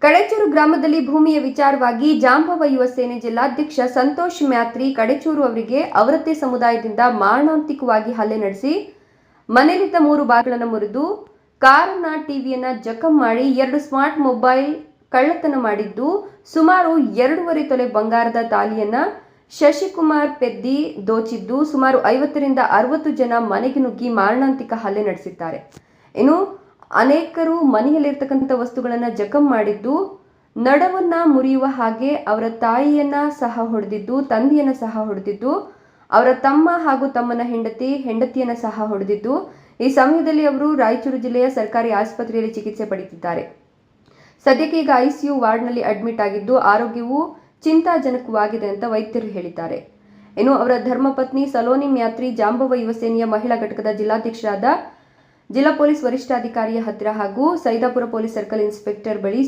ಕಡೆಚೂರು ಗ್ರಾಮದಲ್ಲಿ ಭೂಮಿಯ ವಿಚಾರವಾಗಿ ಜಾಂಬವ ಯುವ ಸೇನೆ ಜಿಲ್ಲಾಧ್ಯಕ್ಷ ಸಂತೋಷ್ ಮ್ಯಾತ್ರಿ ಕಡೆಚೂರು ಅವರಿಗೆ ಅವರದ್ದೇ ಸಮುದಾಯದಿಂದ ಮಾರಣಾಂತಿಕವಾಗಿ ಹಲ್ಲೆ ನಡೆಸಿ ಮನೆಯಲ್ಲಿದ್ದ 3 ಬಾಗಿಲನ್ನು ಮುರಿದು ಕಾರನ್ನ ಟಿವಿಯನ್ನ ಜಖಂ ಮಾಡಿ 2 ಸ್ಮಾರ್ಟ್ ಮೊಬೈಲ್ ಕಳ್ಳತನ ಮಾಡಿದ್ದು ಸುಮಾರು 2.5 ತೊಲೆ ಬಂಗಾರದ ತಾಲಿಯನ್ನ ಶಶಿಕುಮಾರ್ ಪೆದ್ದಿ ದೋಚಿದ್ದು ಸುಮಾರು 50ರಿಂದ 60 ಜನ ಮನೆಗೆ ನುಗ್ಗಿ ಮಾರಣಾಂತಿಕ ಹಲ್ಲೆ ನಡೆಸಿದ್ದಾರೆ. ಇನ್ನು ಅನೇಕರು ಮನೆಯಲ್ಲಿರ್ತಕ್ಕಂಥ ವಸ್ತುಗಳನ್ನು ಜಖಂ ಮಾಡಿದ್ದು, ನಡವನ್ನ ಮುರಿಯುವ ಹಾಗೆ ಅವರ ತಾಯಿಯನ್ನ ಸಹ ಹೊಡೆದಿದ್ದು, ತಂದೆಯನ್ನ ಸಹ ಹೊಡೆದಿದ್ದು, ಅವರ ತಮ್ಮ ಹಾಗೂ ತಮ್ಮನ ಹೆಂಡತಿಯನ್ನ ಸಹ ಹೊಡೆದಿದ್ದು. ಈ ಸಮಯದಲ್ಲಿ ಅವರು ರಾಯಚೂರು ಜಿಲ್ಲೆಯ ಸರ್ಕಾರಿ ಆಸ್ಪತ್ರೆಯಲ್ಲಿ ಚಿಕಿತ್ಸೆ ಪಡೆಯುತ್ತಿದ್ದಾರೆ. ಸದ್ಯಕ್ಕೆ ಈಗ ಐಸಿಯು ವಾರ್ಡ್ನಲ್ಲಿ ಅಡ್ಮಿಟ್ ಆಗಿದ್ದು ಆರೋಗ್ಯವು ಚಿಂತಾಜನಕವಾಗಿದೆ ಅಂತ ವೈದ್ಯರು ಹೇಳಿದ್ದಾರೆ. ಇನ್ನು ಅವರ ಧರ್ಮಪತ್ನಿ ಸಲೋನಿ ಮ್ಯಾತ್ರಿ ಜಾಂಬವ ಯುವ ಸೇನೆಯ ಮಹಿಳಾ ಘಟಕದ ಜಿಲ್ಲಾಧ್ಯಕ್ಷರಾದ ಜಿಲ್ಲಾ ಪೊಲೀಸ್ ವರಿಷ್ಠಾಧಿಕಾರಿಯ ಹತ್ತಿರ ಹಾಗೂ ಸೈದಾಪುರ ಪೊಲೀಸ್ ಸರ್ಕಲ್ ಇನ್ಸ್ಪೆಕ್ಟರ್ ಬಳಿ